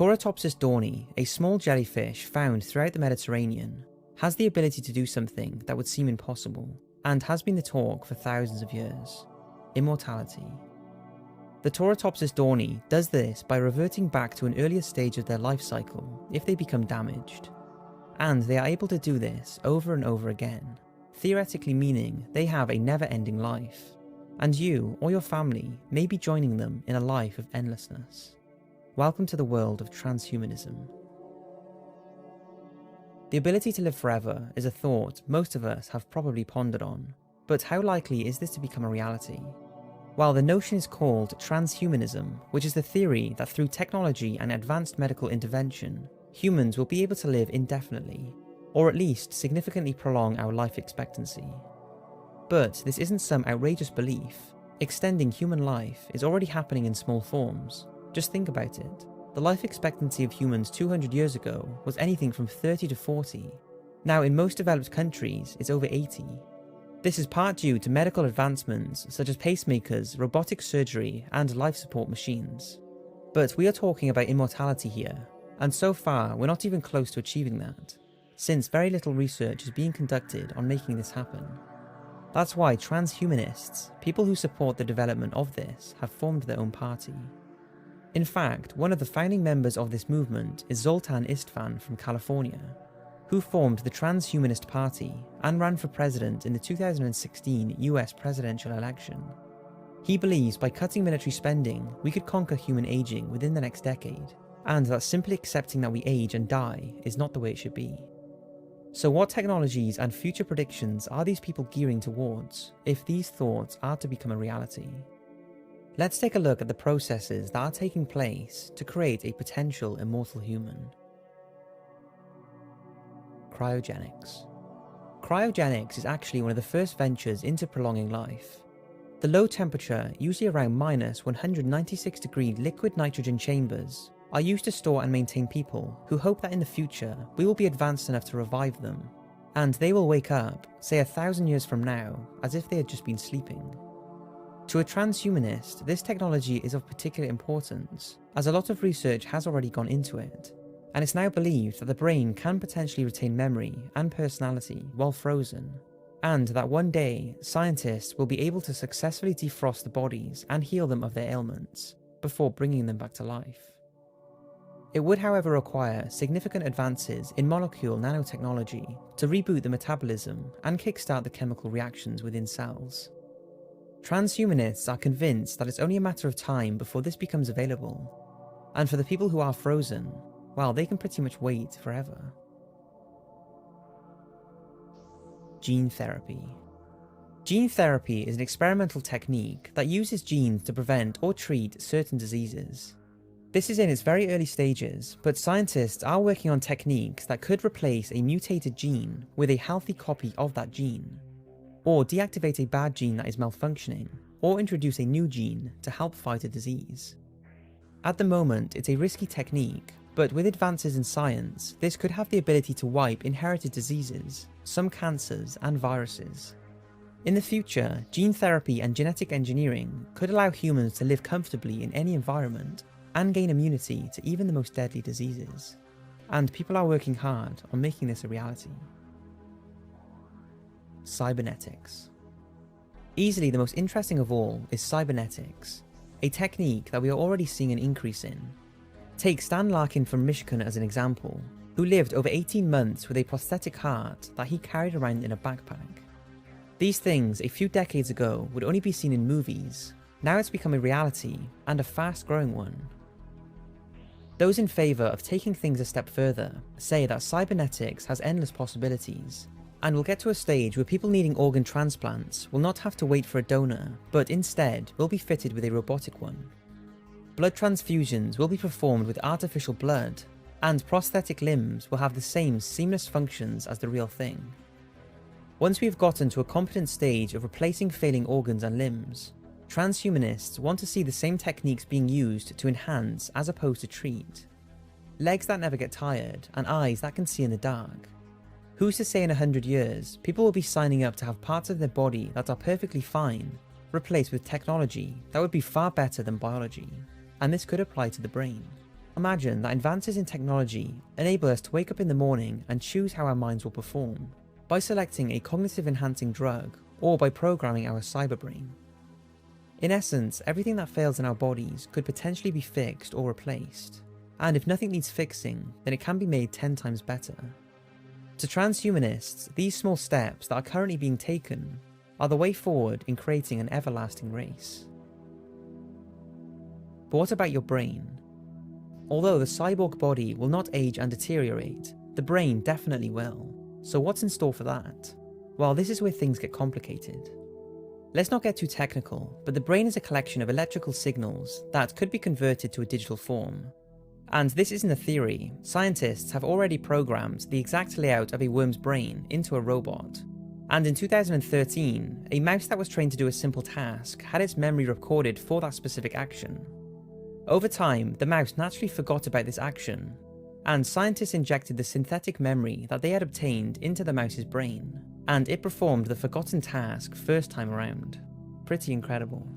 Torotopsis dorni, a small jellyfish found throughout the Mediterranean, has the ability to do something that would seem impossible, and has been the talk for thousands of years: immortality. The Torotopsis dorni does this by reverting back to an earlier stage of their life cycle if they become damaged, and they are able to do this over and over again, theoretically meaning they have a never-ending life, and you or your family may be joining them in a life of endlessness. Welcome to the world of transhumanism. The ability to live forever is a thought most of us have probably pondered on, but how likely is this to become a reality? While the notion is called transhumanism, which is the theory that through technology and advanced medical intervention, humans will be able to live indefinitely, or at least significantly prolong our life expectancy. But this isn't some outrageous belief. Extending human life is already happening in small forms. Just think about it. The life expectancy of humans 200 years ago was anything from 30 to 40. Now in most developed countries, it's over 80. This is part due to medical advancements such as pacemakers, robotic surgery, and life support machines. But we are talking about immortality here, and so far we're not even close to achieving that, since very little research is being conducted on making this happen. That's why transhumanists, people who support the development of this, have formed their own party. In fact, one of the founding members of this movement is Zoltan Istvan from California, who formed the Transhumanist Party and ran for president in the 2016 US presidential election. He believes by cutting military spending, we could conquer human aging within the next decade, and that simply accepting that we age and die is not the way it should be. So what technologies and future predictions are these people gearing towards, if these thoughts are to become a reality? Let's take a look at the processes that are taking place to create a potential immortal human. Cryogenics. Cryogenics is actually one of the first ventures into prolonging life. The low temperature, usually around -196-degree liquid nitrogen chambers, are used to store and maintain people who hope that in the future we will be advanced enough to revive them, and they will wake up, say 1,000 years from now, as if they had just been sleeping. To a transhumanist, this technology is of particular importance, as a lot of research has already gone into it, and it's now believed that the brain can potentially retain memory and personality while frozen, and that one day, scientists will be able to successfully defrost the bodies and heal them of their ailments, before bringing them back to life. It would however require significant advances in molecule nanotechnology to reboot the metabolism and kickstart the chemical reactions within cells. Transhumanists are convinced that it's only a matter of time before this becomes available, and for the people who are frozen, well, they can pretty much wait forever. Gene therapy. Gene therapy is an experimental technique that uses genes to prevent or treat certain diseases. This is in its very early stages, but scientists are working on techniques that could replace a mutated gene with a healthy copy of that gene, or deactivate a bad gene that is malfunctioning, or introduce a new gene to help fight a disease. At the moment, it's a risky technique, but with advances in science, this could have the ability to wipe inherited diseases, some cancers and viruses. In the future, gene therapy and genetic engineering could allow humans to live comfortably in any environment and gain immunity to even the most deadly diseases. And people are working hard on making this a reality. Cybernetics. Easily the most interesting of all is cybernetics, a technique that we are already seeing an increase in. Take Stan Larkin from Michigan as an example, who lived over 18 months with a prosthetic heart that he carried around in a backpack. These things a few decades ago would only be seen in movies. Now it's become a reality, and a fast-growing one. Those in favour of taking things a step further say that cybernetics has endless possibilities, and will get to a stage where people needing organ transplants will not have to wait for a donor, but instead will be fitted with a robotic one. Blood transfusions will be performed with artificial blood, and prosthetic limbs will have the same seamless functions as the real thing. Once we've gotten to a competent stage of replacing failing organs and limbs, transhumanists want to see the same techniques being used to enhance as opposed to treat. Legs that never get tired, and eyes that can see in the dark. Who's to say in 100 years, people will be signing up to have parts of their body that are perfectly fine, replaced with technology that would be far better than biology, and this could apply to the brain. imagine that advances in technology enable us to wake up in the morning and choose how our minds will perform, by selecting a cognitive enhancing drug or by programming our cyberbrain. In essence, everything that fails in our bodies could potentially be fixed or replaced, and if nothing needs fixing, then it can be made 10 times better. To transhumanists, these small steps that are currently being taken are the way forward in creating an everlasting race. But what about your brain? Although the cyborg body will not age and deteriorate, the brain definitely will. So what's in store for that? Well, this is where things get complicated. Let's not get too technical, but the brain is a collection of electrical signals that could be converted to a digital form. And this isn't a theory. Scientists have already programmed the exact layout of a worm's brain into a robot. And in 2013, a mouse that was trained to do a simple task had its memory recorded for that specific action. Over time, the mouse naturally forgot about this action, and scientists injected the synthetic memory that they had obtained into the mouse's brain, and it performed the forgotten task first time around. Pretty incredible.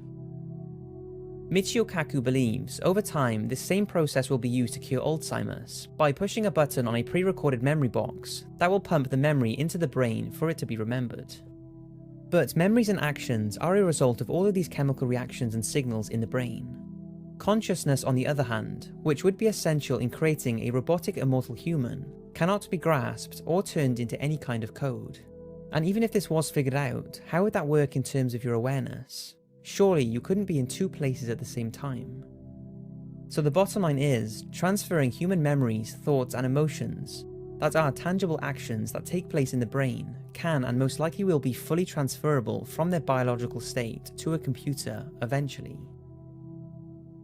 Michio Kaku believes over time this same process will be used to cure Alzheimer's by pushing a button on a pre-recorded memory box that will pump the memory into the brain for it to be remembered. But memories and actions are a result of all of these chemical reactions and signals in the brain. Consciousness, on the other hand, which would be essential in creating a robotic immortal human, cannot be grasped or turned into any kind of code. And even if this was figured out, how would that work in terms of your awareness? Surely you couldn't be in two places at the same time. So the bottom line is, transferring human memories, thoughts and emotions that are tangible actions that take place in the brain can and most likely will be fully transferable from their biological state to a computer eventually.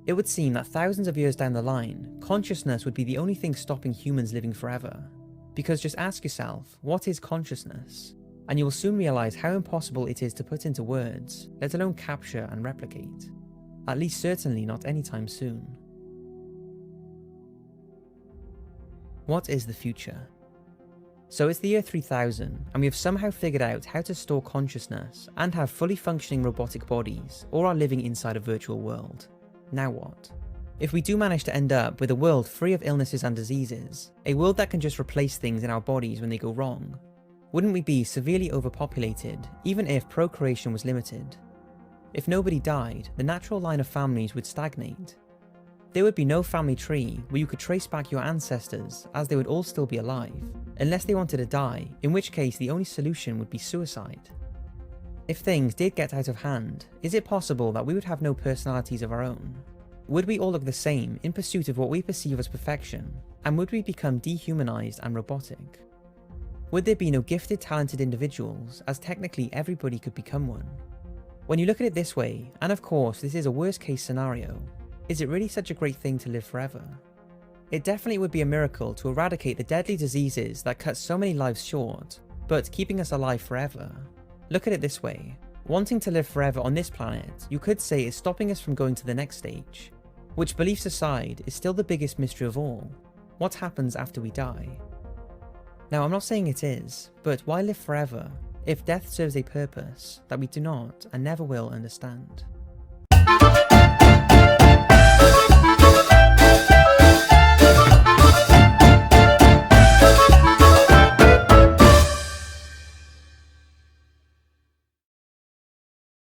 It would seem that thousands of years down the line, consciousness would be the only thing stopping humans living forever. Because just ask yourself, what is consciousness? And you will soon realize how impossible it is to put into words, let alone capture and replicate. At least certainly not anytime soon. What is the future? So it's the year 3000, and we have somehow figured out how to store consciousness and have fully functioning robotic bodies, or are living inside a virtual world. Now what? If we do manage to end up with a world free of illnesses and diseases, a world that can just replace things in our bodies when they go wrong, wouldn't we be severely overpopulated, even if procreation was limited? If nobody died, the natural line of families would stagnate. There would be no family tree where you could trace back your ancestors, as they would all still be alive, unless they wanted to die, in which case the only solution would be suicide. If things did get out of hand, is it possible that we would have no personalities of our own? Would we all look the same in pursuit of what we perceive as perfection, and would we become dehumanized and robotic? Would there be no gifted, talented individuals, as technically everybody could become one? When you look at it this way, and of course this is a worst case scenario, is it really such a great thing to live forever? It definitely would be a miracle to eradicate the deadly diseases that cut so many lives short, but keeping us alive forever. Look at it this way, wanting to live forever on this planet, you could say is stopping us from going to the next stage, which, beliefs aside, is still the biggest mystery of all. What happens after we die? Now, I'm not saying it is, but why live forever if death serves a purpose that we do not and never will understand?